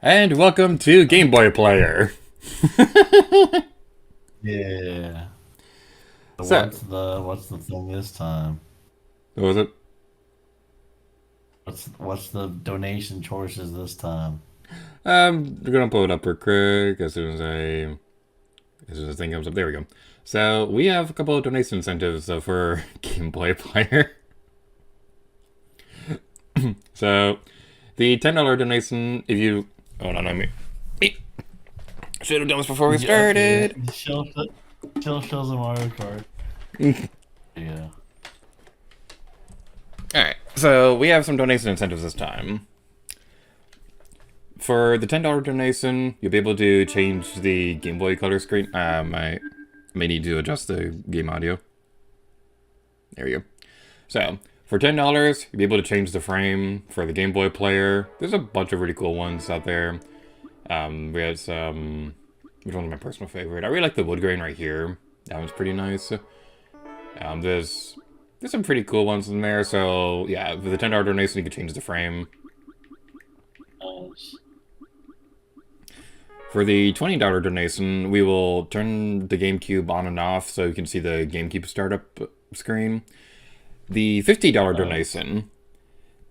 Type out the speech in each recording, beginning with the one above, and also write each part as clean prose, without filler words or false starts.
And welcome to Game Boy Player. Yeah. So So, what's the thing this time? what was it? What's the donation choices this time? We're gonna pull it up real quick as soon as the thing comes up. There we go. So we have a couple of donation incentives for Game Boy Player. So the $10 donation, if you hold on, should have done this before we Yeah, okay. started. Still shows a Mario Kart. Yeah. All right, so we have some donation incentives this time. For the $10 donation, you'll be able to change the Game Boy Color screen. I may need to adjust the game audio. There we go. So, for $10, you'll be able to change the frame for the Game Boy player. There's a bunch of really cool ones out there. We had some... Which one's my personal favorite? I really like the wood grain right here. That one's pretty nice. There's some pretty cool ones in there. So, yeah, for the $10 donation, you can change the frame. Nice. For the $20 donation, we will turn the GameCube on and off so you can see the GameCube startup screen. The $50 Nice. donation,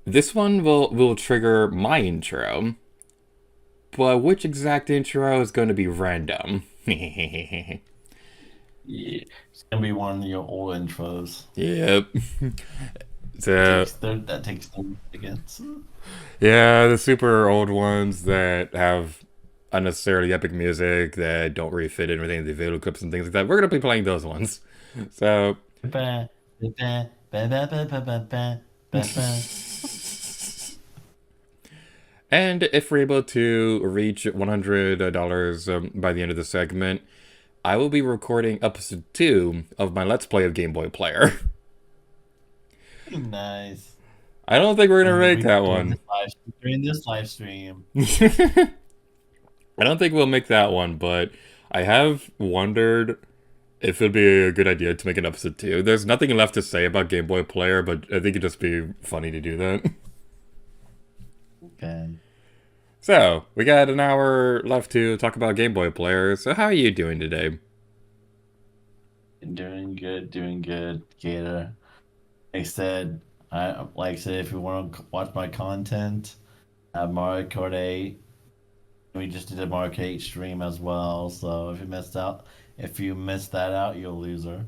this one will trigger my intro, but which exact intro is going to be random. Yeah. It's gonna be one of your old intros. Yep. That So, takes 30 seconds. yeah, the super old ones that have unnecessarily epic music that don't really fit in with any of the video clips and things like that. We're going to be playing those ones. So, Ba, ba, ba, ba, ba, ba, ba, ba, ba, ba, ba. and if we're able to reach $100 by the end of the segment, I will be recording episode 2 of my Let's Play of Game Boy Player. Nice. I don't think we're gonna And we'll make be that doing one. this live stream. I don't think we'll make that one, but I have wondered if it'd be a good idea to make an episode 2. There's nothing left to say about Game Boy Player, but I think it'd just be funny to do that. Okay. So, we got an hour left to talk about Game Boy Player, so how are you doing today? Doing good, Gator. Like I said, if you want to watch my content, I have Mario Kart 8. We just did a Mario Kart 8 stream as well. So if you missed that out, you're a loser.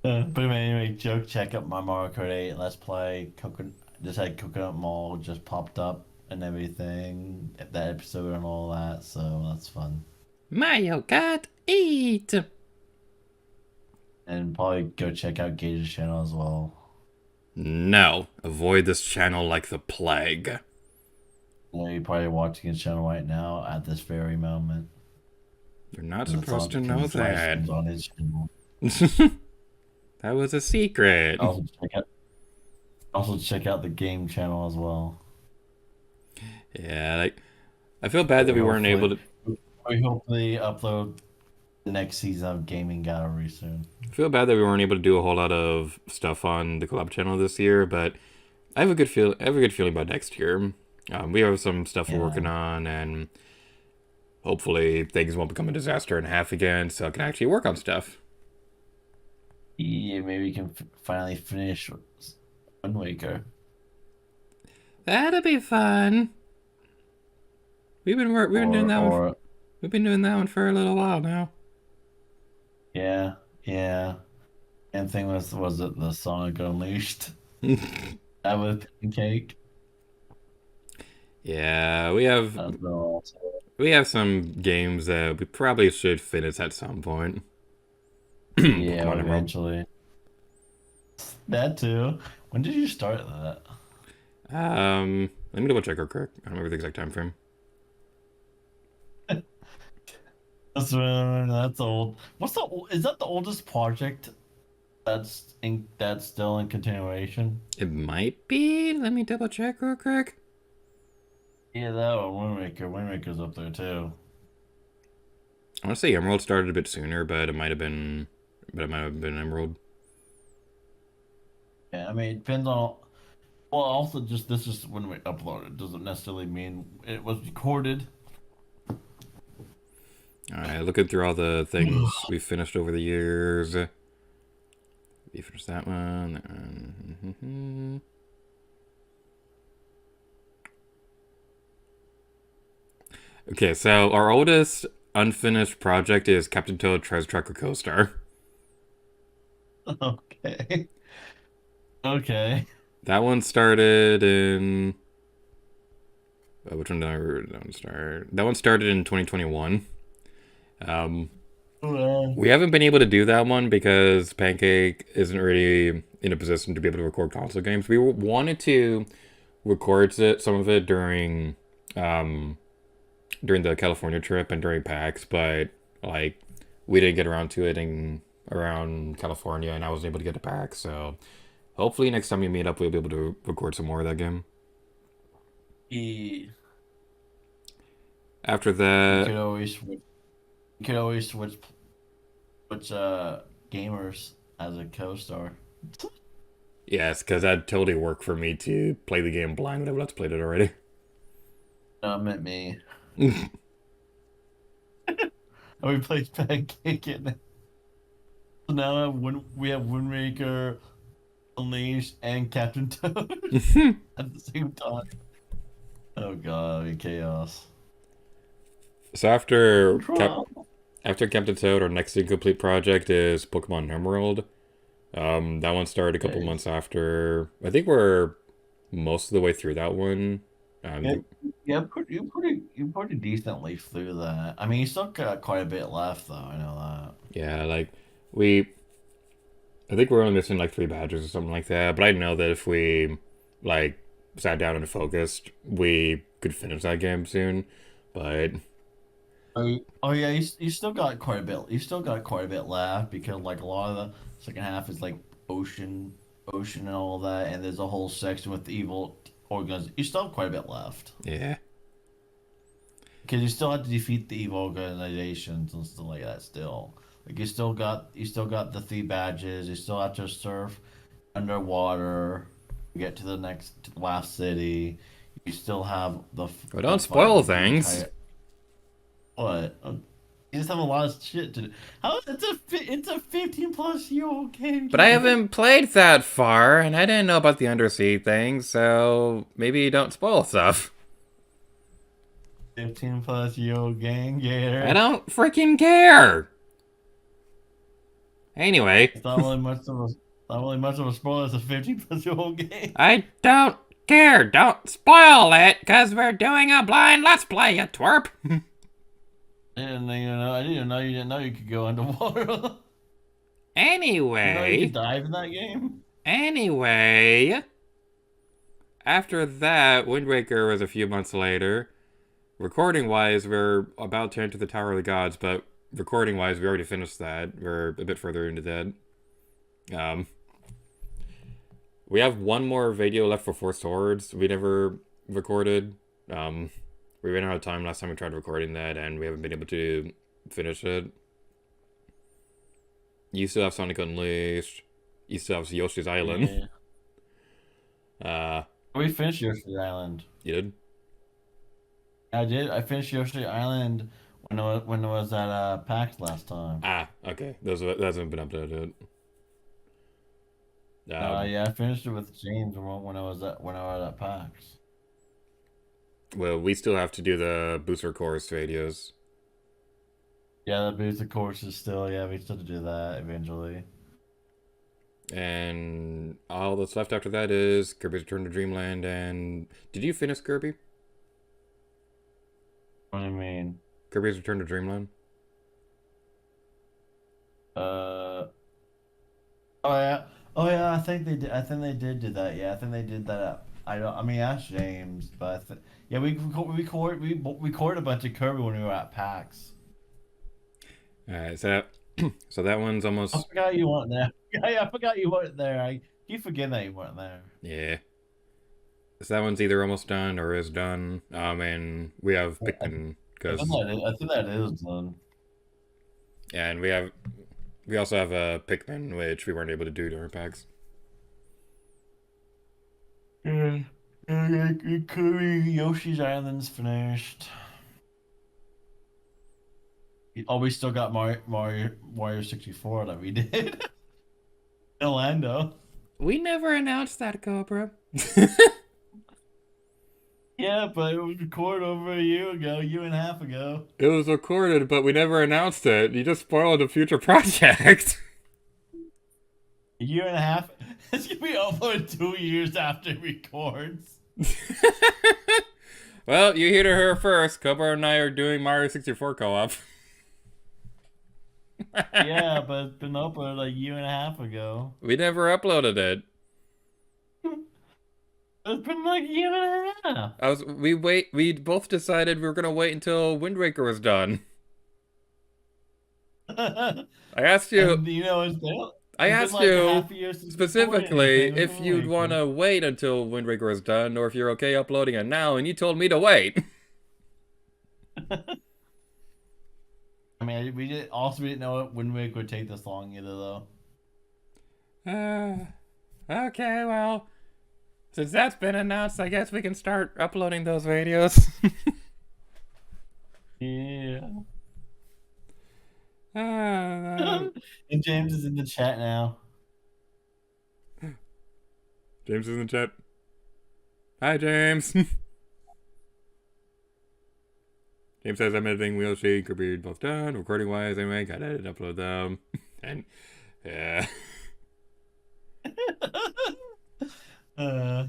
But anyway, joke. Check out my Mario Kart 8. Let's play. Just had Coconut Mall just popped up and everything. That episode and all that. So that's fun. Mario Kart 8! And probably go check out Gator's channel as well. No, avoid this channel like the plague. You're probably watching his channel right now at this very moment. You're not 'Cause it's supposed on to because know it's live that. streams on his channel. That was a secret. Also check out also check out the game channel as well. Yeah, like I feel bad that We we weren't hopefully able to. we hopefully upload the next season of Gaming Gallery soon. I feel bad that we weren't able to do a whole lot of stuff on the collab channel this year, but I have a good feel. I have a good feeling about next year. We have some stuff we're Yeah. working on, and hopefully things won't become a disaster and a half again, so I can actually work on stuff. Yeah, maybe we can finally finish Wind Waker. That'll be fun. We've been doing that one. Or We've been doing that one for a little while now. yeah, yeah. And thing was it the Sonic Unleashed? That was Pancake. Yeah, That's been also. we have some games that we probably should finish at some point. Yeah, Pokemon Emerald. eventually. That too. When did you start that? Let me double check real quick. I don't remember the exact time frame. That's old. Is that the oldest project that's still in continuation? It might be. Let me double check real quick. Yeah, that one. Windmaker's up there too. I want to say Emerald started a bit sooner, but it might have been. But it might have been Emerald. Yeah, I mean, it depends on. Well, also just this is when we upload it doesn't necessarily mean it was recorded. Alright, looking through all the things we've finished over the years. We finished that one. That one. Okay, so our oldest unfinished project is Captain Toad Treasure Tracker Coaster. Okay. Okay. That one started in. Which one did that one start? That one started in 2021. Um, Well, we haven't been able to do that one because Pancake isn't really in a position to be able to record console games. We wanted to record some of it um, during the California trip and during PAX, but like we didn't get around to it in around California, and I wasn't able to get to PAX. So hopefully next time we meet up, we'll be able to record some more of that game. you After you that, could always switch, you could always switch gamers as a co-star. yes, because that'd totally work for me to play the game blind whenever Let's played it already. No, I meant me. And we played Pancake and so now we have Windmaker, Unleashed, and Captain Toad at the same time. Oh god, it'd be chaos. So Control. after Captain Toad, our next incomplete project is Pokemon Emerald. That one started a couple Okay. months after. I think we're most of the way through that one. Yeah, Um, yeah, you pretty decently through that. I mean, you still got quite a bit left, though. I know that. yeah, like we, I think we're only missing like 3 badges or something like that. But I know that if we like sat down and focused, we could finish that game soon. But Oh yeah, you still got quite a bit. You still got quite a bit left because like a lot of the second half is like ocean and all that, and there's a whole section with the evil organs. You still have quite a bit left yeah, because you still have to defeat the evil organizations and stuff like that. Still, like you still got the 3 badges. You still have to surf underwater, get to the next to the last city. You still have but the don't fight spoil with the things. entire what. You just have a lot of shit to do. How it's a 15-plus-year-old game, But I Gator. haven't played that far, and I didn't know about the undersea thing, so maybe don't spoil stuff. 15-plus-year-old game, I Gator. don't freaking care. Anyway, It's not really much of a not really much of a spoiler. It's a 15-plus-year-old game. I don't care. Don't spoil it, because we're doing a blind Let's Play, you twerp. I didn't know you didn't know you could go underwater. You know you could Anyway, dive in that game. anyway, after that, Wind Waker was a few months later. Recording wise, we're about to enter the Tower of the Gods, but recording wise, we already finished that. We're a bit further into that. Um, we have one more video left for Four Swords. We never recorded. Um, we ran out of time last time we tried recording that, and we haven't been able to finish it. You still have Sonic Unleashed. You still have Yoshi's Island. Yeah. We finished Yoshi Island. You did? I did. I finished Yoshi Island when it was at PAX last time. Ah, okay. That hasn't been updated. Yeah, I finished it with James when I was at PAX. Well, we still have to do the Booster Course videos. Yeah, the booster course is still we still have to do that eventually. And all that's left after that is Kirby's Return to Dreamland. And did you finish Kirby? What do you mean? Kirby's Return to Dreamland? Uh oh yeah. Oh yeah, I think they did. I think they did do that. Yeah, I think they did that. I don't. I mean, ask James, but yeah, we recorded a bunch of Kirby when we were at PAX. Alright, so so that one's I almost forgot you weren't there. Yeah, I forgot you weren't there. I keep forgetting that you weren't there. yeah. So that one's either almost done or is done. And we have I, Pikmin because I think that is done. yeah, and we also have a Pikmin which we weren't able to do during PAX. Yeah. Yoshi's Island's finished. Oh, we still got Mario 64 that we did. Orlando. We never announced that, Cobra. Yeah, but it was recorded over a year and a half ago. It was recorded, but we never announced it. You just spoiled a future project. A year and a half. It's gonna be uploaded 2 years after it records. Well, you hear her first. Cobra and I are doing Mario 64 co-op. Yeah, but it's been uploaded a year and a half ago. We never uploaded it. It's been like a year and a half. We both decided we were gonna wait until Wind Waker was done. I asked you And you know, I it's been asked like a you half a year since we recorded specifically anything with if the you'd Wind want Waker. to wait until Wind Waker was done, or if you're okay uploading it now, and you told me to wait. I mean, we didn't know it Wind Waker would take this long either, though. Okay, well, since that's been announced, I guess we can start uploading those videos. Yeah. uh, And James is in the chat now. James is in the chat. Hi, James. James says I'm editing Wheelshake, could be both done, recording wise, anyway, gotta edit and upload them. And yeah. uh,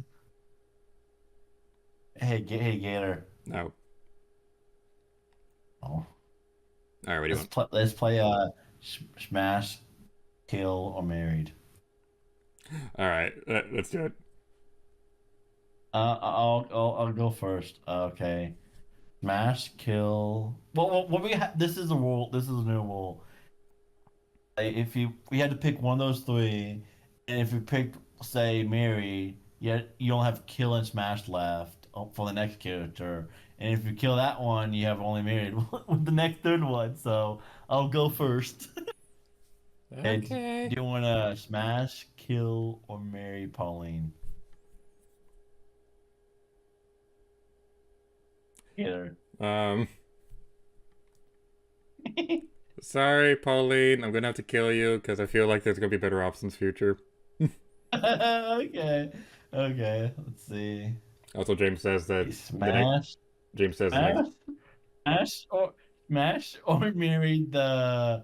hey, Gator. No. Oh. Alright, what do you want? Let's play Smash, Kill, or Married. Alright, let's do it. I'll go first. Okay. Smash, Kill. Well, what we have. This is a rule. This is a new rule. Like, if we had to pick one of those three, and if you picked, say, Mary, you don't have Kill and Smash left for the next character. And if you kill that one, you have only Married with the next third one. So I'll go first. Okay, Okay. do you want to Smash, Kill, or Marry Pauline? Either. Sorry, Pauline, I'm gonna have to kill you because I feel like there's gonna be better options future. Okay. Okay. Let's see. Also, James says that Smash. James says the next. Smash or marry the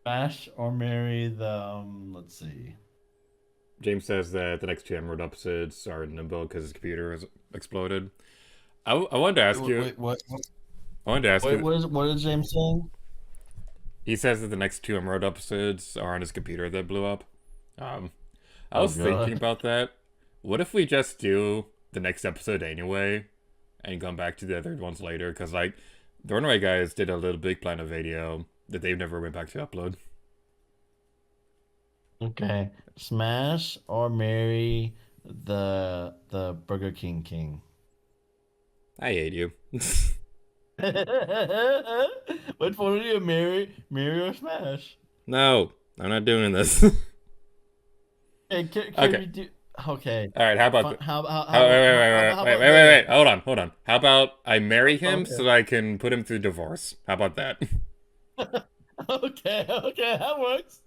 Smash or marry the let's see. James says that the next two Emerald episodes are in limbo because his computer has exploded. I wanted to ask you. Wait, what? I wanted to ask you. What is James saying? He says that the next two Emerald episodes are on his computer that blew up. I was God. thinking about that. What if we just do the next episode anyway, and come back to the other ones later? Because like, the Runaway guys did a Little Big Planet video that they've never went back to upload. Okay. Smash or marry the Burger King King. I hate you. Which one do you marry or smash? No, I'm not doing this. Hey, can Okay. we do? Okay. All right. How about? Wait. Hold on. How about I marry him Okay. so I can put him through divorce? How about that? Okay, that works.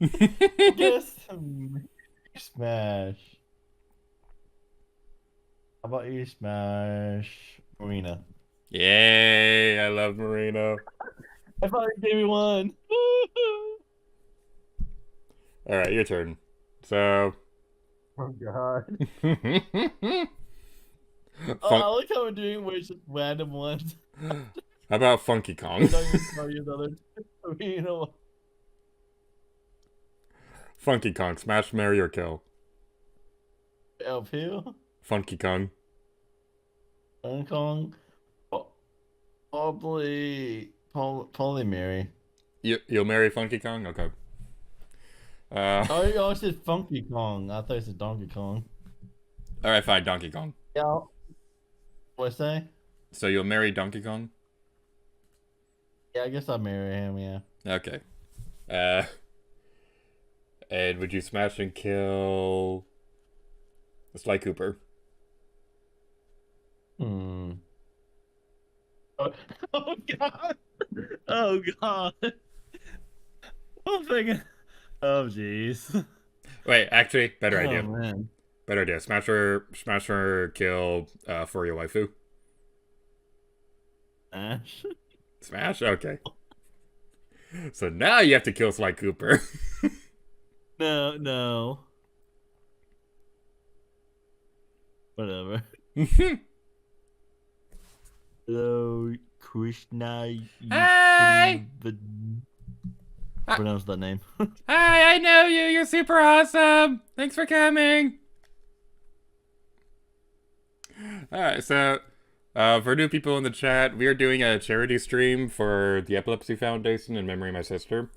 Yes. Smash. How about you smash Marina? Yay! I love Marino. I finally gave you one. All right, your turn. So. Oh God. Fun- I like how we're doing with just random ones. How about Funky Kong? Don't even tell you the other two. You know. Funky Kong, smash, marry, or kill. Help you. Funky Kong. Hong Kong. Probably marry. You'll marry Funky Kong? Okay. Oh, you always said Funky Kong. I thought you said Donkey Kong. All right, fine, Donkey Kong. Yeah. What I say? So you'll marry Donkey Kong? Yeah, I guess I'll marry him. Yeah. Okay. And would you smash and kill Sly Cooper? Hmm. Oh, oh God! Oh God! I'm thinking. Oh jeez. Wait, actually, better Oh idea. man. Better idea. Smash her, kill for your waifu. Ash. Smash? Okay. So now you have to kill Sly Cooper. No, no. Whatever. Hello, Krishna. You Hi! couldn't Hi, pronounce that name. I know you. You're super awesome. Thanks for coming. Alright, so for new people in the chat, we are doing a charity stream for the Epilepsy Foundation in memory of my sister.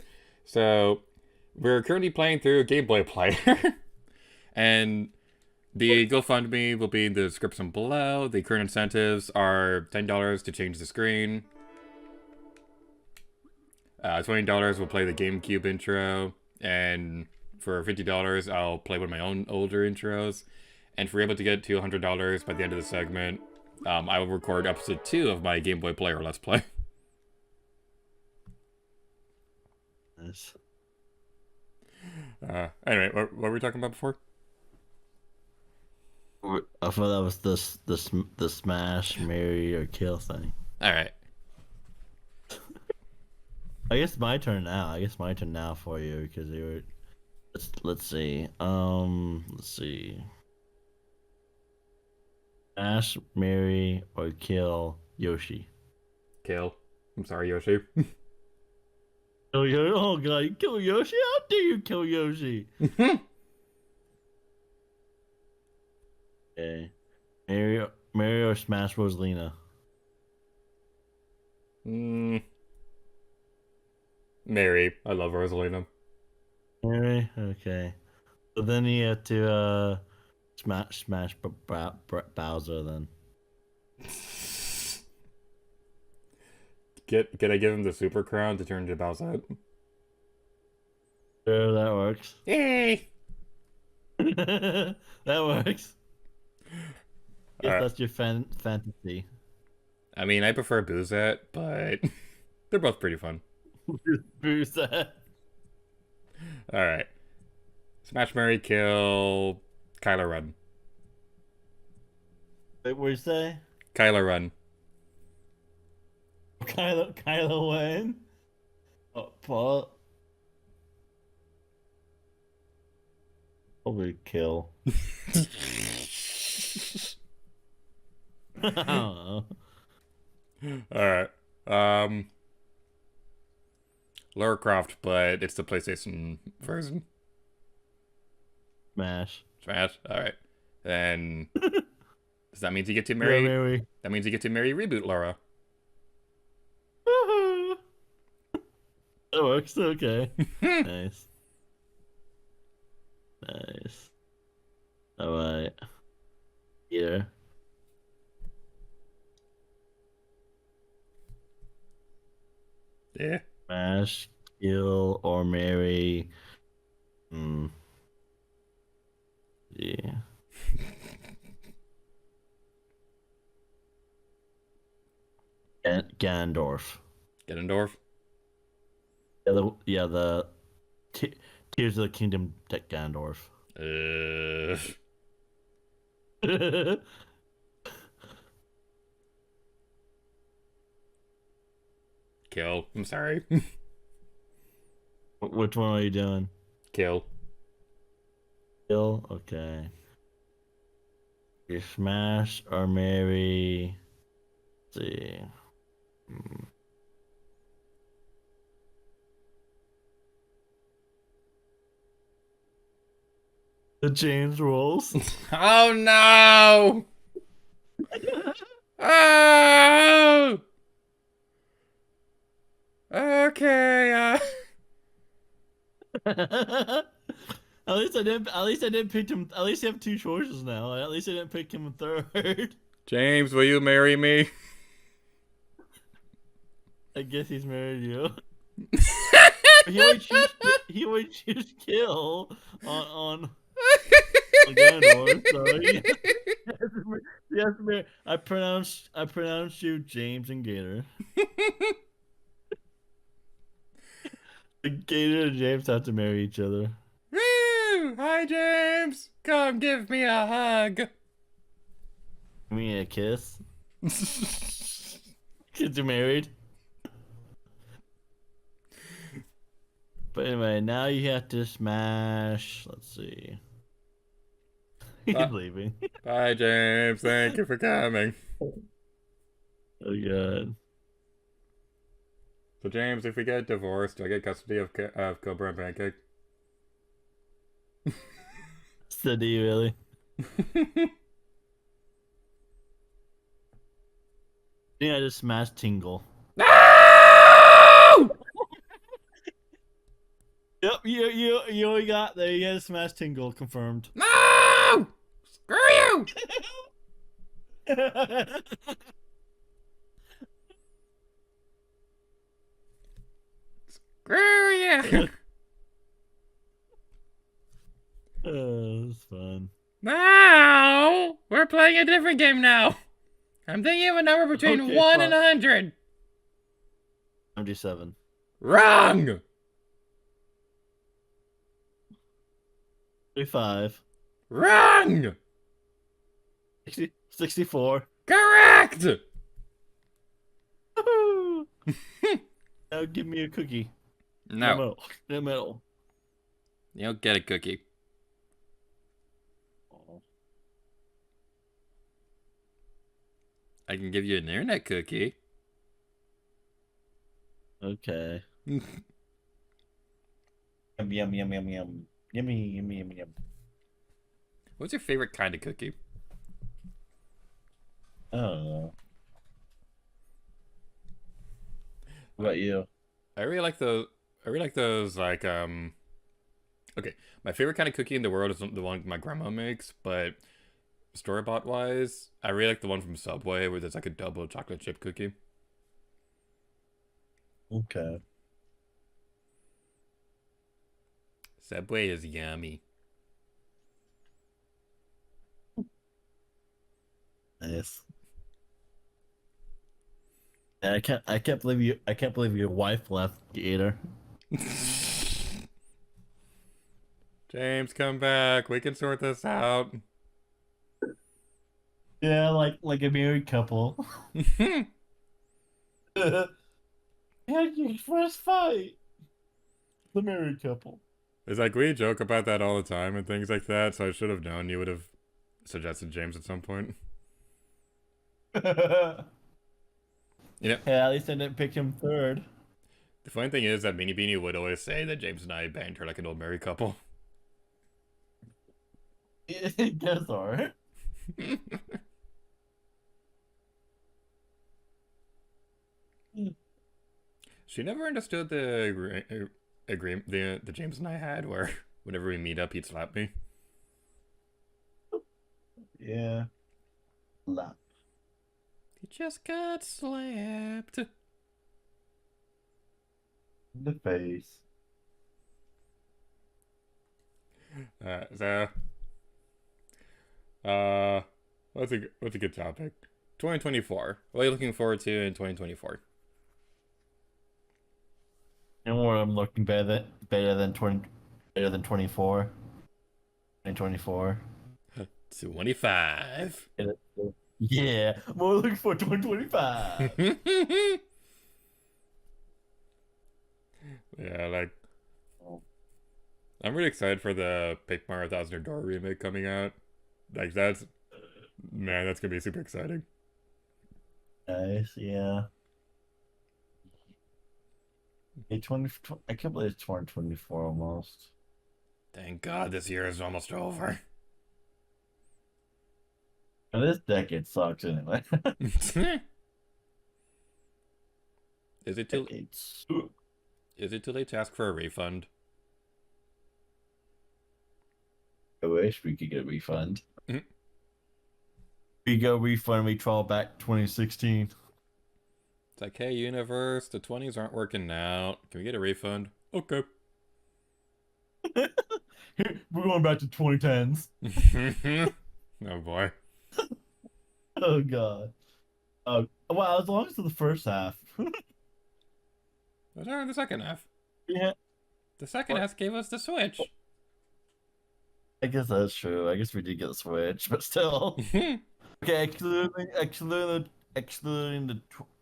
So we're currently playing through a Game Boy player. And the GoFundMe will be in the description below. The current incentives are $10 to change the screen. $20 will play the GameCube intro. And for $50, I'll play one of my own older intros. And if we're able to get to $100 by the end of the segment, I will record episode 2 of my Game Boy Player Let's Play. Yes. Anyway, what were we talking about before? I thought that was the smash, marry, or kill thing. Alright. I guess my turn now. I guess my turn now for you because you were. Let's see. Let's see. Smash, marry, or kill Yoshi. Kill. I'm sorry, Yoshi. Oh, oh God! You kill Yoshi? How dare you kill Yoshi? Okay. Marry or smash Rosalina. Mary. I love Rosalina. Marry. Okay. So then you have to smash Bowser then. Can I give him the super crown to turn into Bowser? Sure, that works. Yay! That works. Guess Alright. that's your fantasy. I mean, I prefer Boozette, but they're both pretty fun. Who's that? Alright. Smash, Mary, kill... Kylo Ren. Wait, what you say? Kylo Ren. Kylo Ren? Oh, Paul. Probably kill. I don't know. Alright. Lara Croft, but it's the PlayStation version. Smash. Smash? Alright. Then... does that mean you get to marry... Mary. That means you get to marry Reboot Lara. That works. Okay. Nice. Nice. Alright. Here. Yeah. Smash, kill, or marry. Hmm. Yeah. Ganondorf. Ganondorf? Yeah, the Tears of the Kingdom Ganondorf. Kill. I'm sorry. Which one are you doing? Kill. Kill? Okay. You smash or marry. Let's see. The James rolls. Oh no! Oh! Okay. At least I didn't. At least I didn't pick him. At least you have two choices now. At least I didn't pick him third. James, will you marry me? I guess he's married you. He would choose. He would choose kill on Gaynor, sorry. Yes, I pronounced you James and Gator. Gator and James have to marry each other. Woo! Hi, James. Come give me a hug. Give me a kiss. Kids are married. But anyway, now you have to smash. Let's see. He's Bye. leaving. Bye, James. Thank you for coming. Oh god. So, James, if we get divorced, do I get custody of Cobra and Pancake? Steady, really. Yeah, I just smashed Tingle. No! Yep, you only got there. You had to smash Tingle confirmed. No! Screw you! Screw you! It's fun. No! We're playing a different game now. I'm thinking of a number between Okay, 1 fine. and 100. 77. Wrong! 35. Wrong! 64. Correct! Woohoo! Now give me a cookie. No, In the middle. you don't get a cookie. Oh. I can give you an internet cookie. Okay. Yum yum yum yum yum. Yummy yummy yum yum. What's your favorite kind of cookie? I don't know. What about you? I really like those like okay, my favorite kind of cookie in the world is the one my grandma makes, but store-bought wise, I really like the one from Subway where there's like a double chocolate chip cookie. Okay. Subway is yummy. Nice. And I can't believe your wife left, Gator. James, come back. We can sort this out. Yeah, like a married couple. Had your first fight. The married couple. It's like we joke about that all the time and things like that, so I should have known you would have suggested James at some point. You know, Yeah, at least I didn't pick him third. the funny thing is that Beanie Beanie would always say that James and I banged her like an old married couple. Guess alright. She never understood the agreement the James and I had where whenever we meet up he'd slap me. Yeah. Lap. He just got slapped. In the face. So what's a good topic? 2024. What are you looking forward to in 2024? You know what I'm looking better than 24. 2024. 25. Yeah, more looking for 2025. Yeah, like I'm really excited for the Paper Mario Thousand Year Door remake coming out. Like that's gonna be super exciting. Nice, yeah. I can't believe it's 2024 almost. Thank God this year is almost over. And this decade sucks anyway. Is it too It's late to ask for a refund? I wish we could get a refund. Mhm. We go refund, we trawl back 2016. It's like, hey universe, the 20s aren't working out. Can we get a refund? Okay. We're going back to 2010s. Oh boy. Oh god. Well, as long as for the first half. What's wrong with the second half? Yeah. The second What? half gave us the Switch. I guess that's true. I guess we did get a Switch, but still. Okay, excluding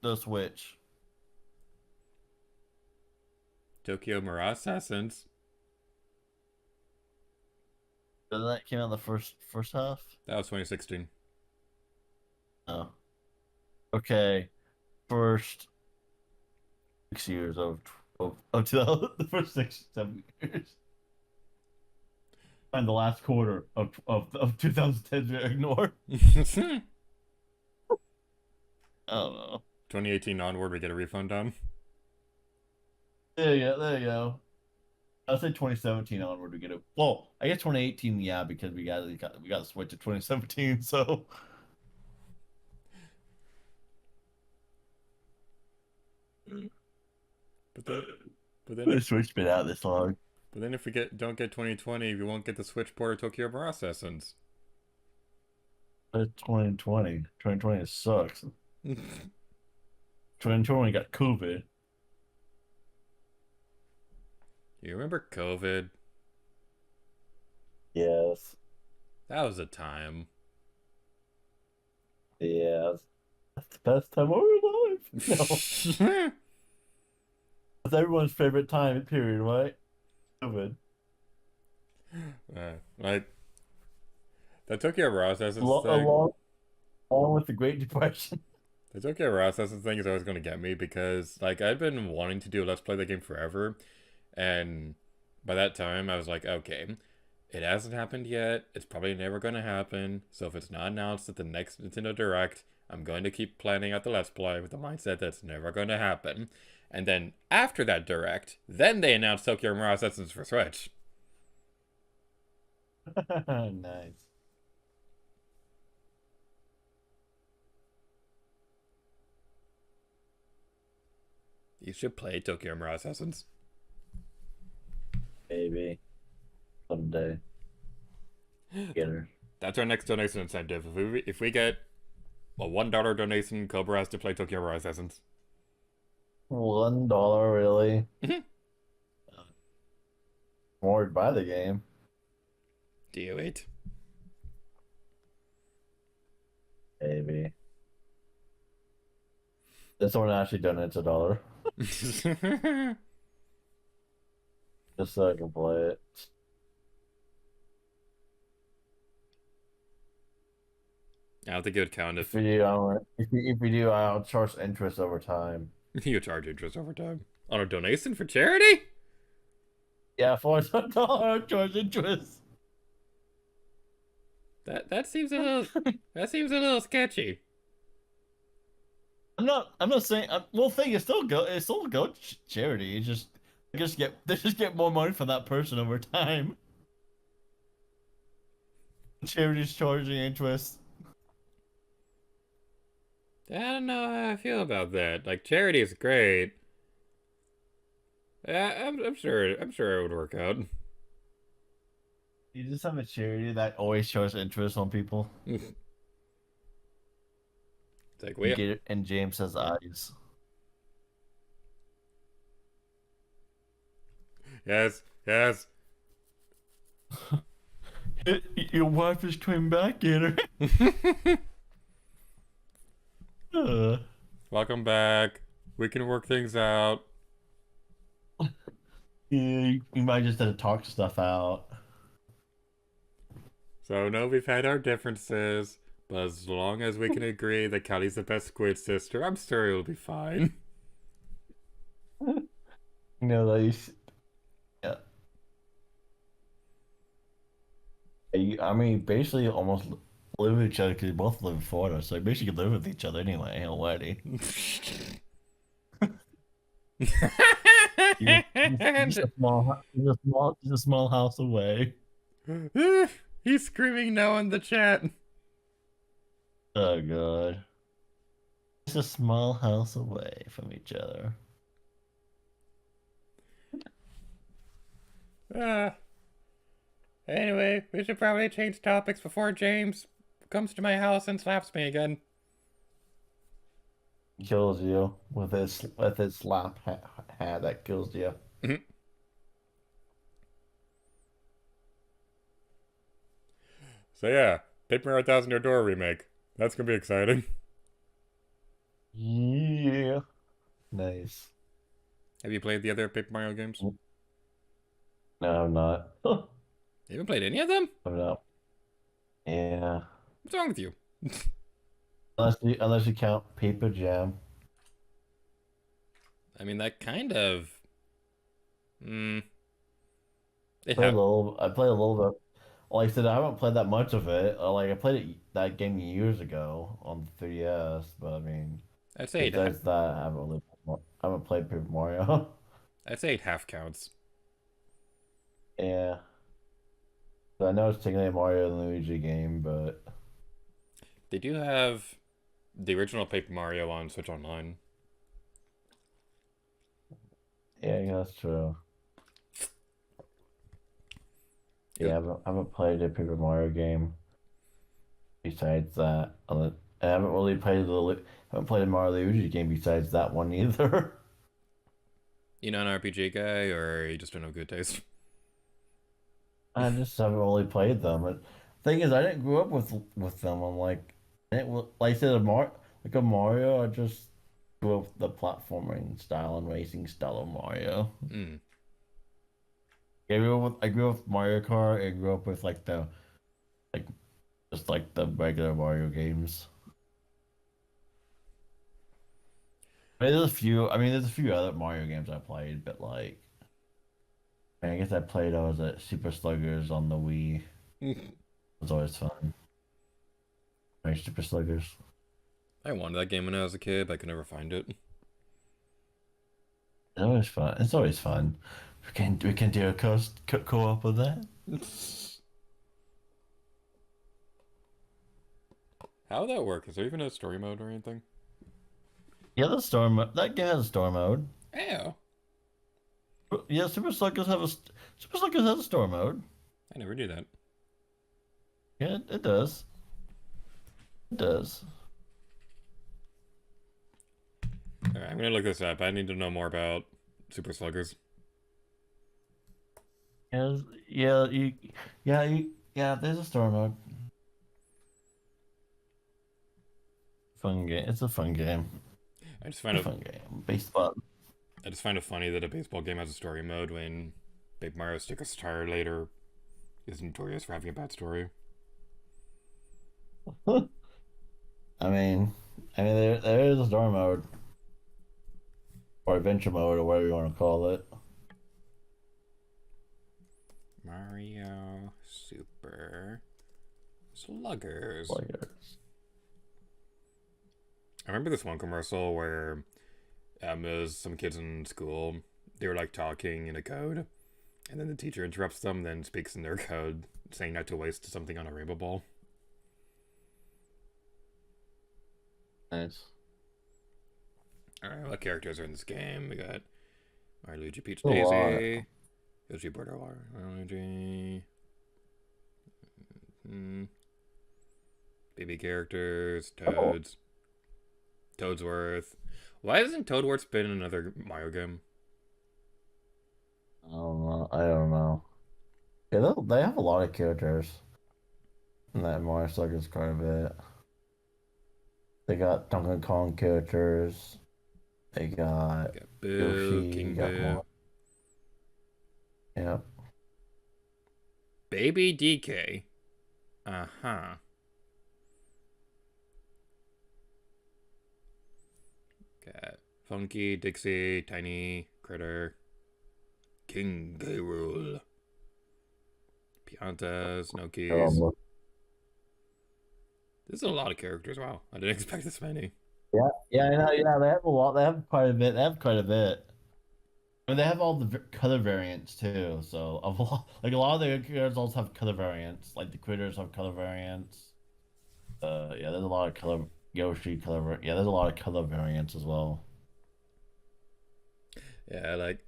the Switch. Tokyo Mirage Assassins. Then that came out in the first half. That was 2016. Oh. Okay. First 6 years of 2000, the first 6 7 years. And the last quarter of 2010 we ignore. I don't know. 2018 onward, we get a refund on. There you go. There you go. I'll say 2017 onward we get it. Well, I guess 2018, yeah, because we got switched to 2017. So But then, but then, the if, Switch been out this long. but then if we don't get 2020, we won't get the Switch port of Tokyo Mirage Assassins. It's 2020. 2020 sucks. 2020 got COVID. You remember COVID? Yes. That was a time. Yes. That's the best time of our life. No. It's everyone's favorite time period, right? COVID. Like the Tokyo Mirage Assassins thing. Along with the Great Depression. The Tokyo Mirage Assassins thing is always going to get me because like I'd been wanting to do a Let's Play the game forever, and by that time I was like, okay, it hasn't happened yet. It's probably never going to happen. So if it's not announced at the next Nintendo Direct, I'm going to keep planning out the Let's Play with the mindset that's never going to happen. And then after that Direct, then they announced Tokyo Mirage Assassins for Switch. Nice. You should play Tokyo Mirage Assassins. Maybe. Someday. Get her. That's our next donation incentive. If we get a $1 donation, Cobra has to play Tokyo Mirage Assassins. $1, really? Mhm. More to buy the game. DO8. Maybe. This one actually donates $1. Just so I can play it. I don't think it would count If if we do, if we do, I'll charge interest over time. you charge interest over time. On a donation for charity? Yeah, for $1, charge interest. That seems a little sketchy. I'm not saying. Well, thing is still go charity. It's just they just get more money from that person over time. Charity's charging interest. I don't know how I feel about that. Like charity is great. I'm sure it would work out. You just have a charity that always shows interest on people. It's like we Get it, and James has eyes. yes. Your wife is coming back, get her. Welcome back. We can work things out. Yeah, you might just have to talk stuff out. So no, we've had our differences, but as long as we can agree that Callie's the best squid sister, I'm sure it'll be fine. You know, like, yeah. I mean, basically, almost live with each other because you both live in Florida, so you basically live with each other anyway already. Just a small house away. He's screaming no in the chat. Oh god. Just a small house away from each other. Anyway, we should probably change topics before James comes to my house and slaps me again. Kills you with his slap hat that kills you. So yeah, Paper Mario Thousand Year Door remake. That's gonna be exciting. Yeah. Nice. Have you played the other Paper Mario games? No, I'm not. You haven't played any of them? I'm not. Yeah. What's wrong with you? Unless you count Paper Jam. I mean, that kind of. Mm, it Play a ha- little. I played a little bit. Like I said, I haven't played that much of it. Like I played that game years ago on the 3DS, but I mean, I'd say besides that, I haven't played Paper Mario. I'd say it half counts. Yeah. So I know it's technically a Mario and Luigi game, but They do have the original Paper Mario on Switch Online. yeah, that's true. It- Yeah, I haven't played a Paper Mario game besides that. I haven't really played haven't played a Mario Luigi game besides that one either. You not an RPG guy, or you just don't have good taste? I just haven't really played them. But thing is, I didn't grow up with them. I'm like, like I said, a Mario. I just grew up with the platforming style and racing style of Mario. Mm. I grew up with Mario Kart. I grew up with like just like the regular Mario games. There's a few other Mario games I played, but like, I guess I played those at Super Sluggers on the Wii. It was always fun. Right, Super Sluggers. I wanted that game when I was a kid, but I could never find it. It's always fun. It's always fun. We can do a co-op of that. How would that work? Is there even a story mode or anything? Yeah, that game has a story mode. Oh, Yeah, Super Sluggers has a story mode. I never knew that. Yeah, it does. It does. Alright, I'm gonna look this up. I need to know more about Super Sluggers. Yeah, yeah, there's a story mode. Fun game. It's a fun game. I just It's find a it fun game. Baseball. I just find it funny that a baseball game has a story mode when Big Mario Stick a Star later is notorious for having a bad story. There is a story mode or adventure mode or whatever you want to call it. Mario Super Sluggers. Like I remember this one commercial where it was some kids in school. They were like talking in a code, and then the teacher interrupts them, then speaks in their code, saying not to waste something on a rainbow ball. nice. Alright, what characters are in this game? We got Mario, Luigi, Peach, A lot. Daisy, Yoshi, Border, Luigi. Baby characters, Toads, Toadsworth. Why hasn't Toadworth been in another Mario game? I don't know. I don't know. Yeah, they have a lot of characters in that Mario Sluggers quite a bit. They got Donkey Kong characters. They got Got Boo, Yoshi. King Got Boo, more. Yeah. Baby DK. Uh-huh. Got Funky, Dixie, Tiny, Critter, King K. Rool, Pianta, Snowkeys. This is a lot of characters. Wow, I didn't expect this many. Yeah, yeah, I know. Yeah, they have a lot. They have quite a bit. They have quite a bit. I mean, they have all the color variants too. So a lot of the characters also have color variants. Like the critters have color variants. Yeah, there's a lot of color. Yoshi color. Yeah, there's a lot of color variants as well. Yeah, like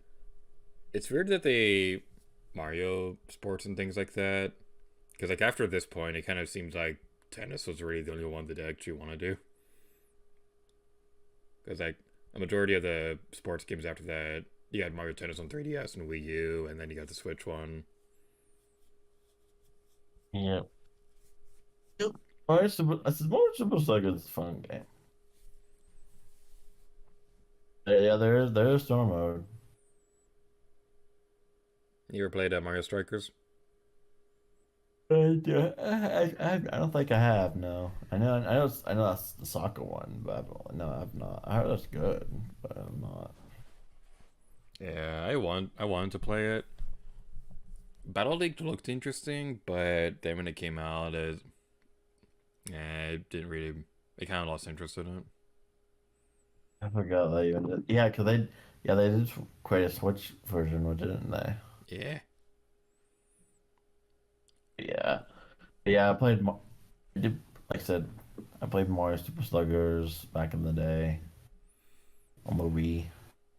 it's weird that they Mario sports and things like that. Because like after this point, it kind of seems like tennis was really the only one that I actually want to do. Because like a majority of the sports games after that, you had Mario Tennis on 3DS and Wii U, and then you got the Switch one. Yeah. Yep. More Super Slugger is a fun game. Yeah, there is storm mode. You ever played Mario Strikers? I don't think I have. No, I know that's the soccer one, but no, I've not. I heard that's good, but I'm not. Yeah, I wanted to play it. Battle League looked interesting, but then when it came out, it didn't really. I kind of lost interest in it. I forgot that even did. Yeah, they did create a Switch version, didn't they? Yeah, Yeah, yeah. I did, like I said, I played Mario Super Sluggers back in the day on the Wii.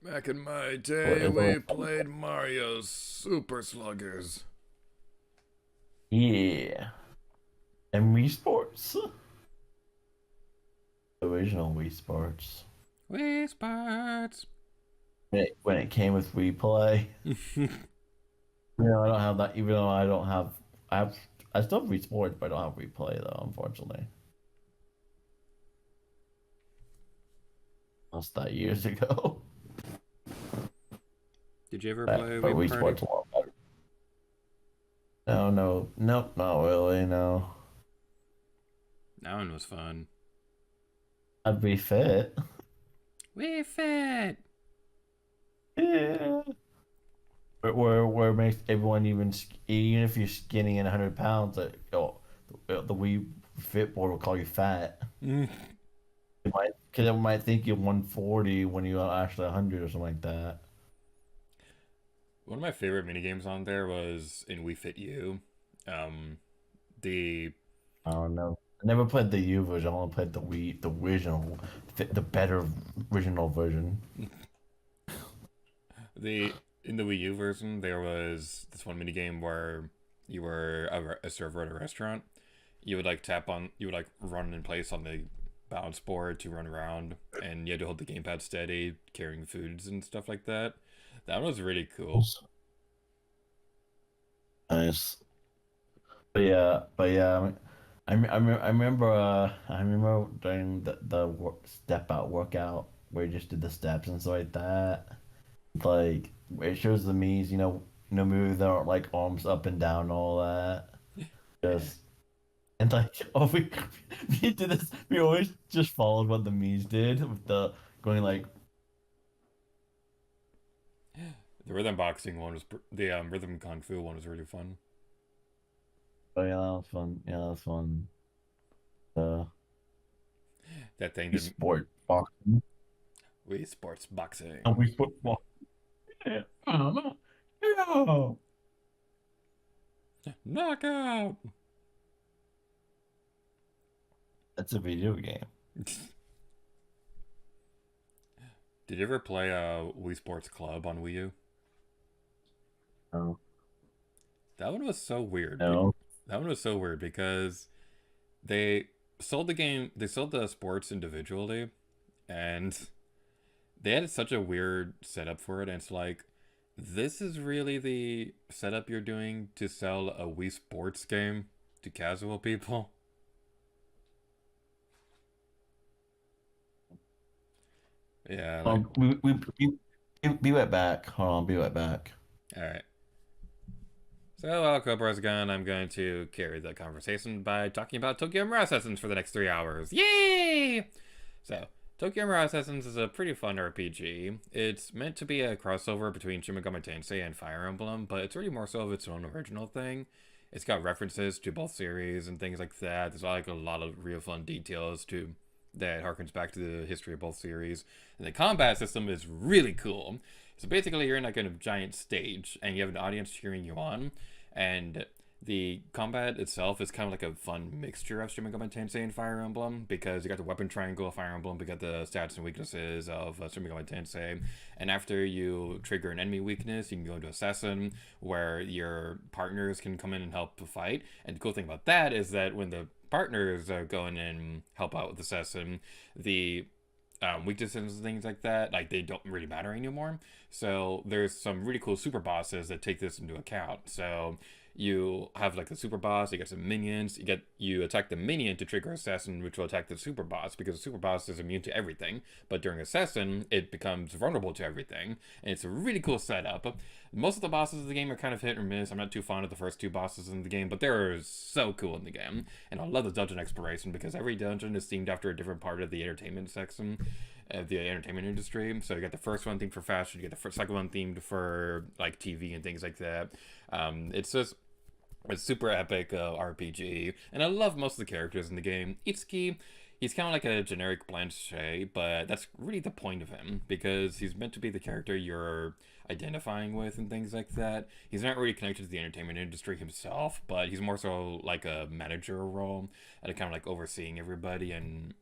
back in my Well, day, it's always we played Mario Super Sluggers. yeah, and Wii Sports, the original Wii Sports. Wii Sports. When it came with Wii Play. I don't have that. Even though I don't have, I still have Wii Sports, but I don't have Wii Play though. Unfortunately, lost that years ago. Did you ever But, play but Wii Wii Party? Sports a lot better. No, no, nope, not really. No, That one was fun. I'd be fit. Wii Fit. Yeah. Where it makes everyone even if you're skinny and 100 pounds, the Wii Fit board will call you fat. Because it might think you're 140 when you're actually 100 or something like that. One of my favorite mini games on there was in Wii Fit U. Um, the I don't know. I never played the U version. I only played the original, the better original version. the in the Wii U version, there was this one mini game where you were a server at a restaurant. You would like you would like run in place on the balance board to run around, and you had to hold the gamepad steady, carrying foods and stuff like that. That one was really cool. Nice. But yeah. I remember doing step out workout where you just did the steps and stuff like that. Like it shows the me's, move their like arms up and down and all that. Yeah, Just and like oh we did this. We always just followed what the me's did with the going like the rhythm boxing one was the rhythm kung fu one was really fun. oh yeah that was fun. Yeah that was fun. Uh, That thing we did sport boxing. Wii Sports Boxing. And we sport boxing. Yeah. Yeah. Knockout. That's a video game. Did you ever play Wii Sports Club on Wii U? Oh That one was so weird. no. That one was so weird because they sold the game, they sold the sports individually, and they had such a weird setup for it. And it's like, this is really the setup you're doing to sell a Wii Sports game to casual people? Yeah, like, Be right back. Hold on, be right back. alright. So while Cobra's gone, I'm going to carry the conversation by talking about Tokyo Mirage Sessions for the next 3 hours. Yay! So, Tokyo Mirage Sessions is a pretty fun RPG. It's meant to be a crossover between Shin Megami Tensei and Fire Emblem, but it's really more so of its own original thing. It's got references to both series and things like that. There's like a lot of real fun details to that harkens back to the history of both series. And the combat system is really cool. So basically, you're in like a giant stage, and you have an audience cheering you on, and the combat itself is kind of like a fun mixture of Shin Megami Tensei and Fire Emblem because you got the weapon triangle of Fire Emblem, you got the stats and weaknesses of Shin Megami Tensei, and after you trigger an enemy weakness, you can go into Assassin where your partners can come in and help fight. And the cool thing about that is that when the partners go in and help out with Assassin, the weaknesses and things like that, like they don't really matter anymore. So there's some really cool super bosses that take this into account. So you have like the super boss, you get some minions, you attack the minion to trigger assassin, which will attack the super boss because the super boss is immune to everything. But during assassin, it becomes vulnerable to everything, and it's a really cool setup. Most of the bosses of the game are kind of hit or miss. I'm not too fond of the first two bosses in the game, but they're so cool in the game. And I love the dungeon exploration because every dungeon is themed after a different part of the entertainment section of the entertainment industry. So you got the first one themed for fashion, you get the second one themed for like TV and things like that. It's just a super epic RPG, and I love most of the characters in the game. Itsuki, he's kind of like a generic Blanchet, but that's really the point of him because he's meant to be the character you're identifying with and things like that. He's not really connected to the entertainment industry himself, but he's more so like a manager role and kind of like overseeing everybody and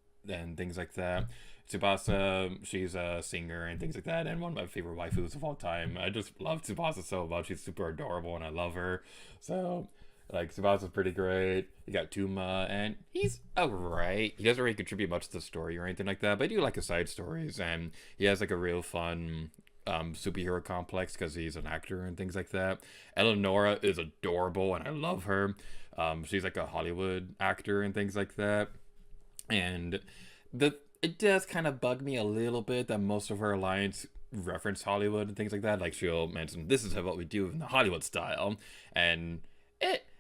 things like that. Tsubasa, she's a singer and things like that, and one of my favorite waifus of all time. I just love Tsubasa so much. She's super adorable, and I love her. So, like, Tsubasa's pretty great. You got Tuma, and he's alright. He doesn't really contribute much to the story or anything like that, but I do like his side stories, and he has, like, a real fun superhero complex because he's an actor and things like that. Eleonora is adorable, and I love her. She's, like, a Hollywood actor and things like that. And it does kind of bug me a little bit that most of her alliance reference Hollywood and things like that. Like she'll mention this is what we do in the Hollywood style, and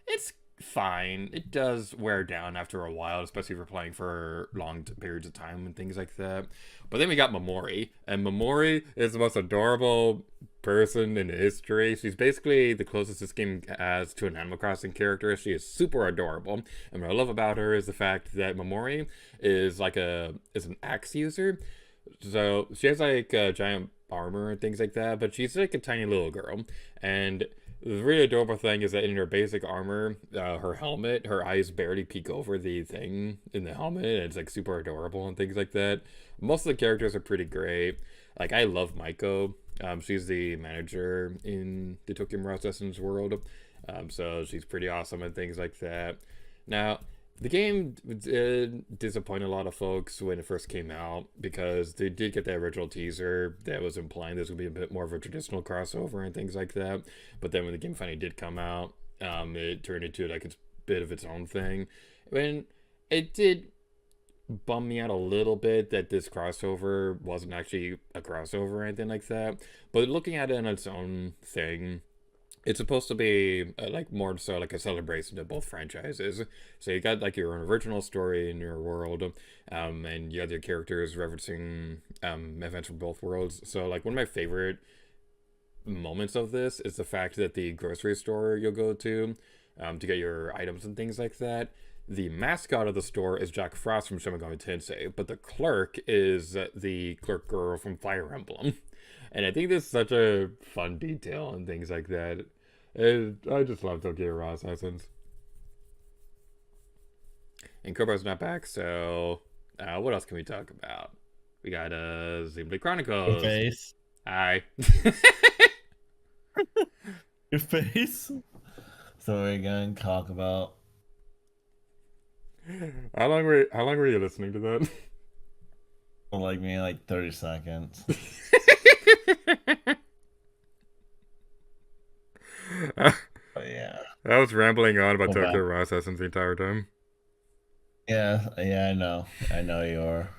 it's fine. It does wear down after a while, especially if you're playing for long periods of time and things like that. But then we got Momori, and Momori is the most adorable person in history. She's basically the closest this game has to an Animal Crossing character. She is super adorable, and what I love about her is the fact that Momori is an axe user. So she has like a giant armor and things like that, but she's like a tiny little girl. And the really adorable thing is that in her basic armor, her helmet, her eyes barely peek over the thing in the helmet, and it's like super adorable and things like that. Most of the characters are pretty great. Like I love Maiko. She's the manager in the Tokyo Mirage Sessions world. So she's pretty awesome and things like that. Now, the game did disappoint a lot of folks when it first came out because they did get the original teaser that was implying this would be a bit more of a traditional crossover and things like that. But then when the game finally did come out, it turned into like it's bit of its own thing. And it did bum me out a little bit that this crossover wasn't actually a crossover or anything like that. But looking at it in its own thing, it's supposed to be like more so like a celebration of both franchises. So you got like your own original story in your world, and you have your characters referencing events from both worlds. So like one of my favorite moments of this is the fact that the grocery store you'll go to get your items and things like that. The mascot of the store is Jack Frost from Shin Megami Tensei, but the clerk is the clerk girl from Fire Emblem. And I think this is such a fun detail and things like that. I just love Tokyo Raw Assassins. And Kobra's not back, so what else can we talk about? We got Xenoblade Chronicles. Your face. Hi. Your face. So we're gonna talk about. How long were you listening to that? Like me, like 30 seconds. But yeah. I was rambling on about Go Tokyo back. Raw Assassins the entire time. Yeah, I know. I know you are.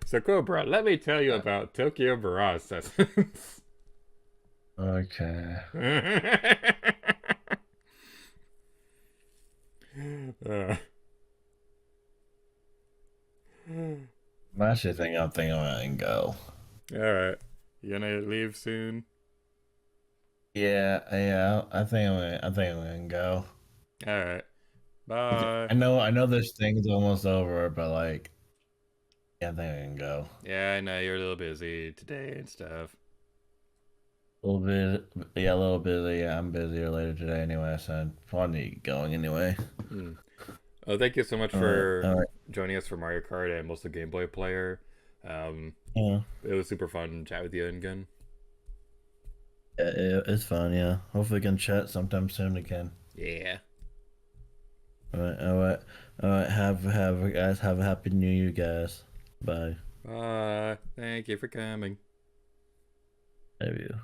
So Cobra, let me tell you about Tokyo Raw Assassins. Okay. uh, I'm actually thinking I'm gonna go. Alright. You gonna leave soon? Yeah. I think I'm gonna go. Alright. Bye. I know this thing's almost over, but like, yeah, I think I can go. Yeah, I know you're a little busy today and stuff. A little bit, yeah, a little busy. Yeah, I'm busier later today anyway, so I probably need to get going anyway. Hmm. Oh, thank you so much All right, for all right. joining us for Mario Kart and mostly Game Boy Player. Um, Yeah, it was super fun to chat with you again. it's fun. Yeah, hopefully we can chat sometime soon again. Yeah. All right, all right, all right. Have guys have a happy New Year, guys. Bye. Thank you for coming. Love you.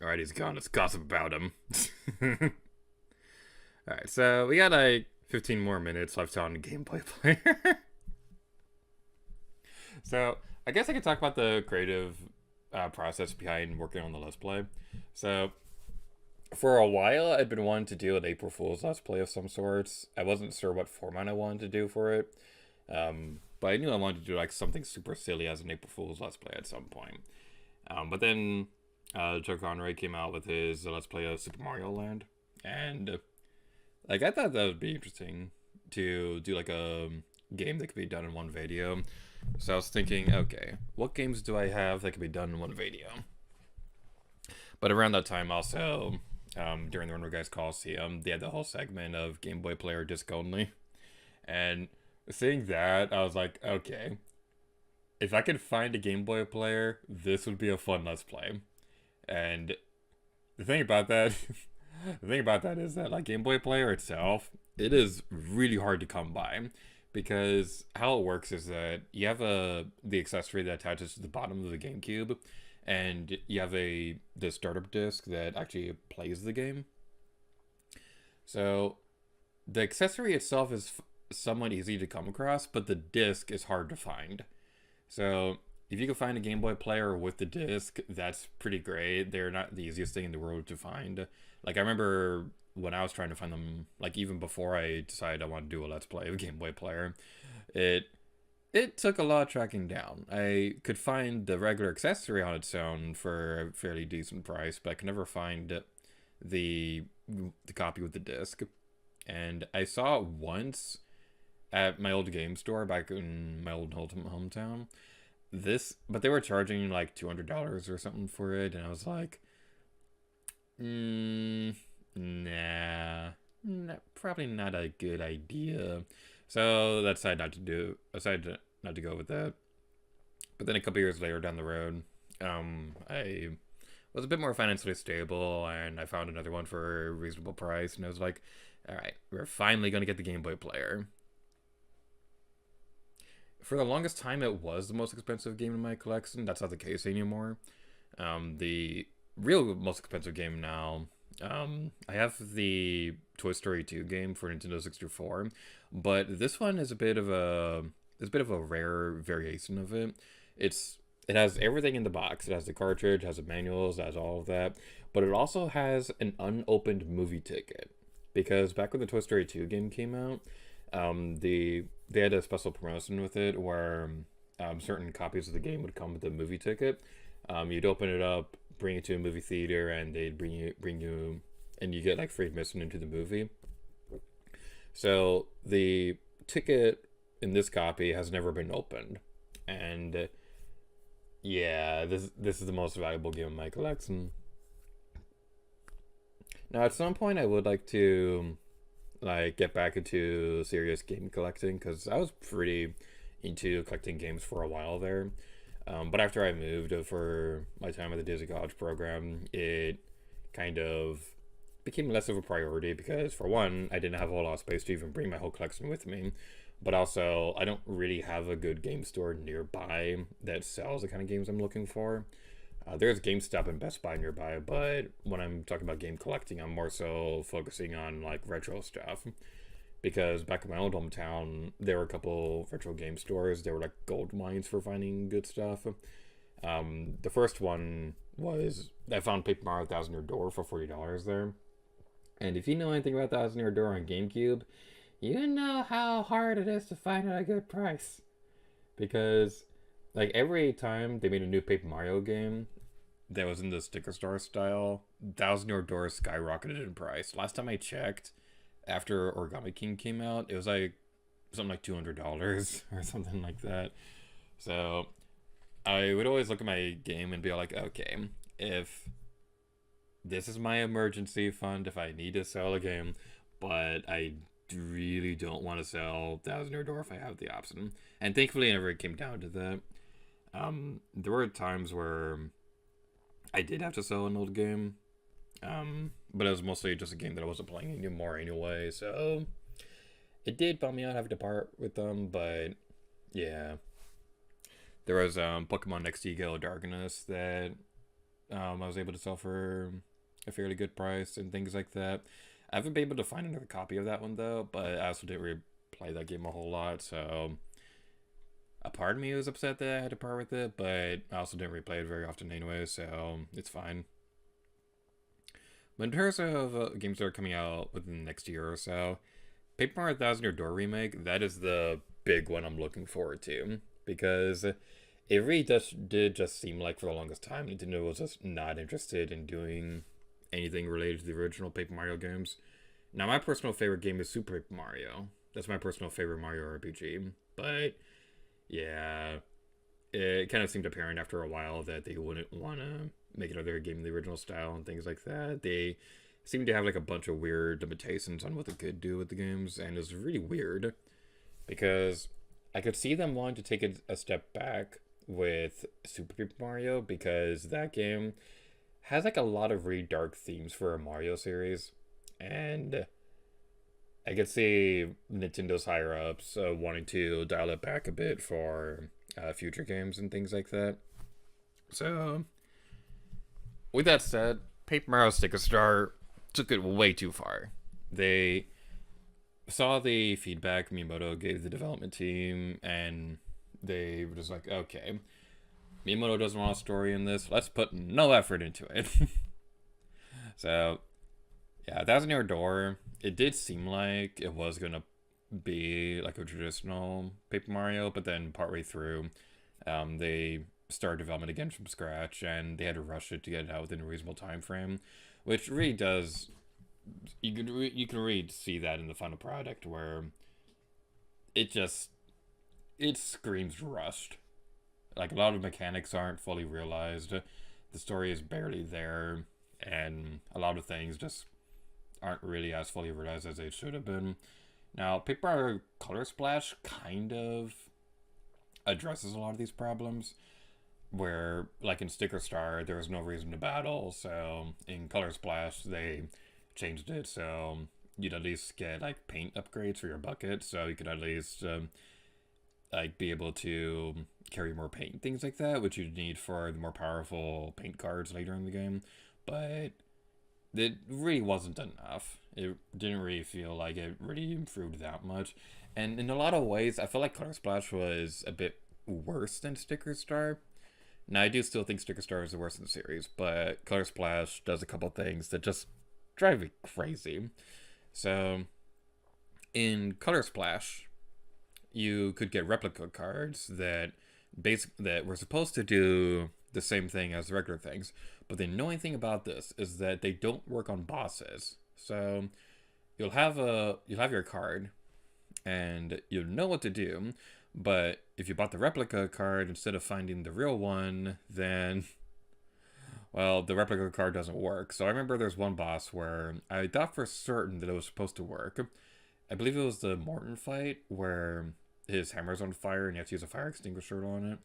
Alright, he's gone. Let's gossip about him. Alright, so we got like 15 more minutes left on Gameplay Player. So I guess I could talk about the creative process behind working on the Let's Play. So for a while, I'd been wanting to do an April Fool's Let's Play of some sorts. I wasn't sure what format I wanted to do for it, but I knew I wanted to do like something super silly as an April Fool's Let's Play at some point. But then Joe Conroy came out with his Let's Play of Super Mario Land, and like I thought that would be interesting to do like a game that could be done in one video. So I was thinking, okay, what games do I have that could be done in one video? But around that time, also during the Runner Guys Coliseum, they had the whole segment of Game Boy Player disc only, and seeing that, I was like, okay, if I could find a Game Boy Player, this would be a fun Let's Play. And the thing about that, the thing about that is that like Game Boy Player itself, it is really hard to come by, because how it works is that you have the accessory that attaches to the bottom of the GameCube, and you have the startup disc that actually plays the game. So the accessory itself is somewhat easy to come across, but the disc is hard to find. So if you can find a Game Boy Player with the disc, that's pretty great. They're not the easiest thing in the world to find. Like I remember when I was trying to find them, like even before I decided I wanted to do a Let's Play of Game Boy Player, it it took a lot of tracking down. I could find the regular accessory on its own for a fairly decent price, but I could never find the the copy with the disc. And I saw it once at my old game store back in my old hometown. But they were charging like $200 or something for it, and I was like, nah, probably not a good idea. So I decided not to do. I decided not to go with that. But then a couple years later down the road, I was a bit more financially stable, and I found another one for a reasonable price, and I was like, all right, we're finally gonna get the Game Boy Player. For the longest time, it was the most expensive game in my collection. That's not the case anymore. The real most expensive game now, I have the Toy Story 2 game for Nintendo 64, but this one is a bit of a rare variation of it. It has everything in the box. It has the cartridge, it has the manuals, it has all of that, but it also has an unopened movie ticket. Because back when the Toy Story 2 game came out, they had a special promotion with it where certain copies of the game would come with a movie ticket. You'd open it up, bring it to a movie theater, and they'd bring you, and you get like free admission into the movie. So the ticket in this copy has never been opened, and yeah, this is the most valuable game in my collection. Now, at some point, I would like to like get back into serious game collecting because I was pretty into collecting games for a while there. But after I moved for my time at the Disney College program, it kind of became less of a priority because, for one, I didn't have a whole lot of space to even bring my whole collection with me. But also, I don't really have a good game store nearby that sells the kind of games I'm looking for. There's GameStop and Best Buy nearby, but when I'm talking about game collecting, I'm more so focusing on like retro stuff. Because back in my old hometown, there were a couple retro game stores. They were like gold mines for finding good stuff. The first one was I found Paper Mario Thousand Year Door for $40 there. And if you know anything about Thousand Year Door on GameCube, you know how hard it is to find at a good price. Because like every time they made a new Paper Mario game that was in the sticker star style, Thousand Year Door skyrocketed in price. Last time I checked, after Origami King came out, it was like something like $200 or something like that. So I would always look at my game and be like, okay, if this is my emergency fund, if I need to sell a game, but I really don't want to sell Thousand Year Door if I have the option. And thankfully, it never came down to that. There were times where I did have to sell an old game, but it was mostly just a game that I wasn't playing anymore anyway. So it did bum me out having to part with them, but yeah. There was Pokemon XD Gale Darkness that I was able to sell for a fairly good price and things like that. I haven't been able to find another copy of that one though, but I also didn't really play that game a whole lot, so a part of me was upset that I had to part with it, but I also didn't replay it very often anyway, so it's fine. But in terms of games that are coming out within the next year or so, Paper Mario Thousand Year Door Remake, that is the big one I'm looking forward to. Because it really did just seem like for the longest time Nintendo was just not interested in doing anything related to the original Paper Mario games. Now, my personal favorite game is Super Paper Mario. That's my personal favorite Mario RPG. But yeah, it kind of seemed apparent after a while that they wouldn't want to make another game in the original style and things like that. They seemed to have like a bunch of weird limitations on what they could do with the games, and it was really weird because I could see them wanting to take a step back with Super Paper Mario because that game has like a lot of really dark themes for a Mario series, and I could see Nintendo's higher ups wanting to dial it back a bit for future games and things like that. So, with that said, Paper Mario Sticker Star took it way too far. They saw the feedback Miyamoto gave the development team, and they were just like, okay, Miyamoto doesn't want a story in this. Let's put no effort into it. So, yeah, Thousand Year Door, it did seem like it was going to be like a traditional Paper Mario, but then partway through, they started development again from scratch, and they had to rush it to get it out within a reasonable time frame, which really does you can really see that in the final product where it screams rushed. Like a lot of mechanics aren't fully realized, the story is barely there, and a lot of things just aren't really as fully realized as they should have been. Now, Paper Mario Color Splash kind of addresses a lot of these problems, where, like in Sticker Star, there was no reason to battle, so in Color Splash, they changed it so you'd at least get like paint upgrades for your bucket, so you could at least like be able to carry more paint and things like that, which you'd need for the more powerful paint cards later in the game. But it really wasn't enough. It didn't really feel like it really improved that much, and in a lot of ways, I feel like Color Splash was a bit worse than Sticker Star. Now, I do still think Sticker Star is the worst in the series, but Color Splash does a couple things that just drive me crazy. So, in Color Splash, you could get replica cards that that were supposed to do the same thing as the regular things, but the annoying thing about this is that they don't work on bosses. So, you'll have your card, and you'll know what to do, but if you bought the replica card instead of finding the real one, then, well, the replica card doesn't work. So I remember there's one boss where I thought for certain that it was supposed to work. I believe it was the Morton fight where his hammer's on fire and you have to use a fire extinguisher on it.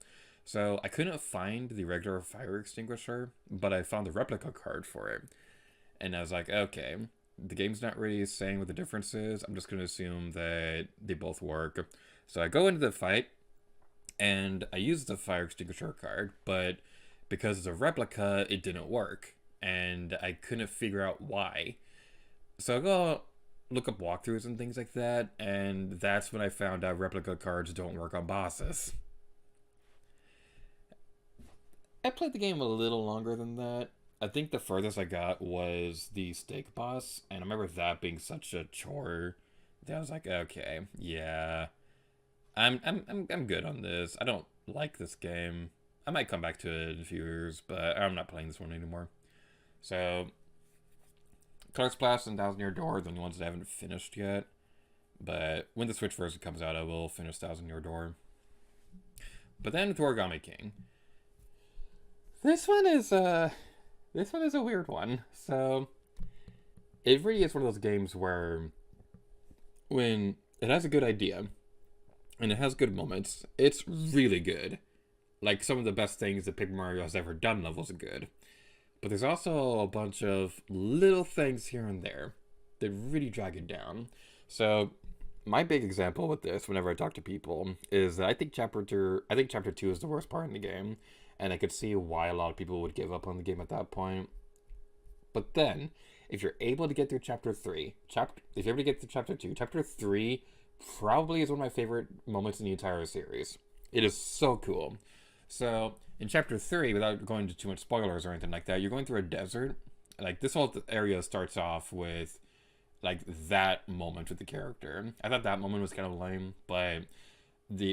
So I couldn't find the regular fire extinguisher, but I found the replica card for it. And I was like, okay, the game's not really saying what the difference is. I'm just going to assume that they both work. So I go into the fight, and I use the fire extinguisher card, but because it's a replica, it didn't work. And I couldn't figure out why. So I go look up walkthroughs and things like that, and that's when I found out replica cards don't work on bosses. I played the game a little longer than that. I think the furthest I got was the steak boss, and I remember that being such a chore that I was like, okay, yeah, I'm good on this. I don't like this game. I might come back to it in a few years, but I'm not playing this one anymore. So, Color Splash and Thousand Year Door are the only ones that I haven't finished yet. But when the Switch version comes out, I will finish Thousand Year Door. But then with Origami King, this one is a weird one. So it really is one of those games where when it has a good idea and it has good moments, it's really good. Like some of the best things that Paper Mario has ever done levels are good. But there's also a bunch of little things here and there that really drag it down. So my big example with this, whenever I talk to people, is that I think chapter 2 is the worst part in the game, and I could see why a lot of people would give up on the game at that point. But then, if you're able to get through chapter 3, if you're able to get through chapter 2, chapter 3 probably is one of my favorite moments in the entire series. It is so cool. So, in chapter 3, without going into too much spoilers or anything like that, you're going through a desert. Like, this whole area starts off with, like, that moment with the character. I thought that moment was kind of lame, but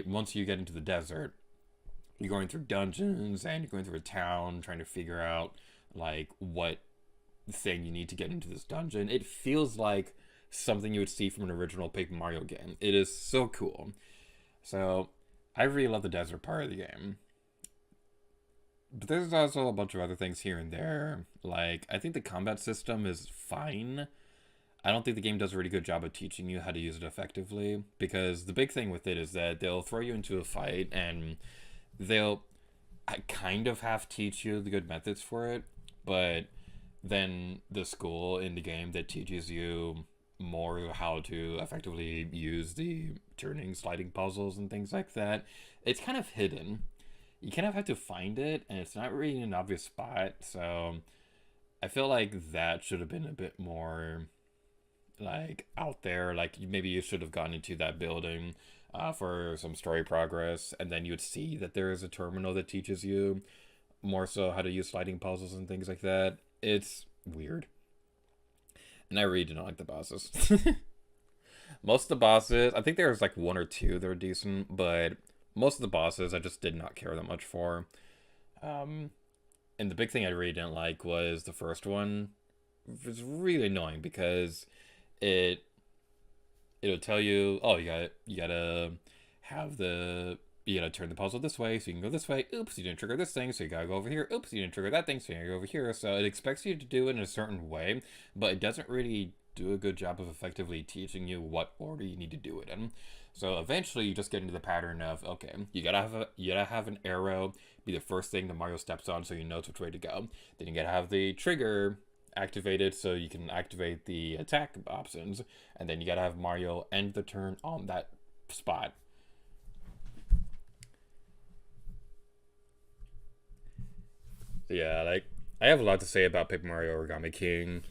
once you get into the desert, you're going through dungeons and you're going through a town trying to figure out, like, what thing you need to get into this dungeon. It feels like something you would see from an original Paper Mario game. It is so cool. So, I really love the desert part of the game. But there's also a bunch of other things here and there. Like, I think the combat system is fine. I don't think the game does a really good job of teaching you how to use it effectively. Because the big thing with it is that they'll throw you into a fight and they'll kind of half teach you the good methods for it. But then the school in the game that teaches you more how to effectively use the turning, sliding puzzles and things like that, it's kind of hidden. You kind of have to find it, and it's not really in an obvious spot. So I feel like that should have been a bit more like out there. Like maybe you should have gone into that building for some story progress, and then you'd see that there is a terminal that teaches you more so how to use sliding puzzles and things like that. It's weird. And I really do not like the bosses. Most of the bosses, I think there's like one or two that are decent, but most of the bosses I just did not care that much for. Um, and the big thing I really didn't like was the first one. It was really annoying because it it'll tell you, oh, you gotta have the you gotta turn the puzzle this way so you can go this way. Oops, you didn't trigger this thing, so you gotta go over here. Oops, you didn't trigger that thing, so you gotta go over here. So it expects you to do it in a certain way, but it doesn't really do a good job of effectively teaching you what order you need to do it in. So eventually you just get into the pattern of, okay, you gotta have an arrow be the first thing that Mario steps on so you know which way to go. Then you gotta have the trigger activated so you can activate the attack options, and then you gotta have Mario end the turn on that spot. So yeah, like I have a lot to say about Paper Mario Origami King.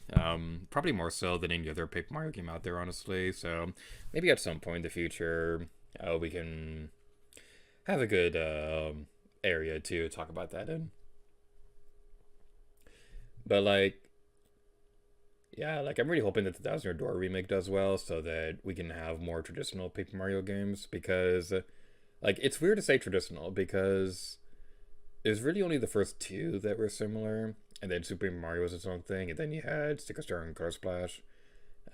Probably more so than any other Paper Mario game out there, honestly. So maybe at some point in the future, we can have a good area to talk about that in. But like, yeah, like I'm really hoping that the Thousand Year Door remake does well, so that we can have more traditional Paper Mario games. Because, like, it's weird to say traditional because it was really only the first two that were similar, and then Super Mario was its own thing, and then you had Sticker Star and Color Splash.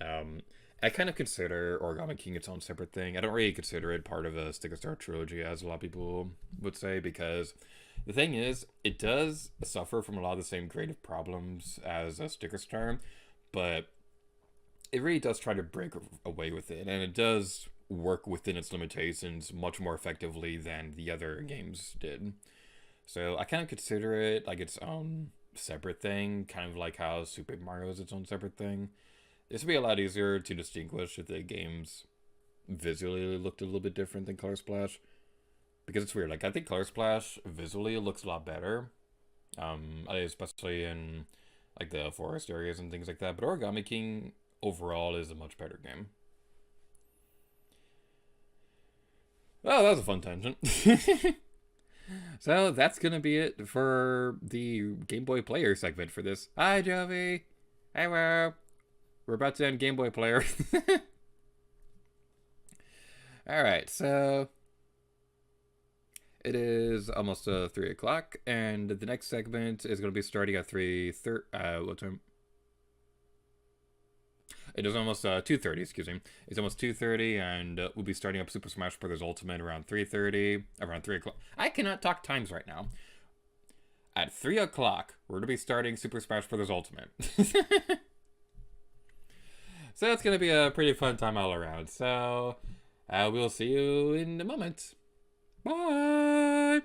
Um, I kind of consider Origami King its own separate thing. I don't really consider it part of a Sticker Star trilogy, as a lot of people would say, because the thing is, it does suffer from a lot of the same creative problems as a Sticker Star, but it really does try to break away with it, and it does work within its limitations much more effectively than the other games did. So I kind of consider it like its own separate thing, kind of like how Super Mario is its own separate thing. This would be a lot easier to distinguish if the games visually looked a little bit different than Color Splash. Because it's weird. Like I think Color Splash visually looks a lot better, especially in like the forest areas and things like that. But Origami King overall is a much better game. Oh, that was a fun tangent. So that's gonna be it for the Game Boy Player segment for this. Hi, Jovi. Hey, Wow. We're about to end Game Boy Player. All right, so it is almost 3 o'clock, and the next segment is going to be starting at 3:30. What time? It is almost 2:30. Excuse me. It's almost 2:30, and we'll be starting up Super Smash Bros. Ultimate around 3:30. Around 3 o'clock. I cannot talk times right now. At 3 o'clock, we're going to be starting Super Smash Bros. Ultimate. So it's going to be a pretty fun time all around. So we'll see you in a moment. Bye!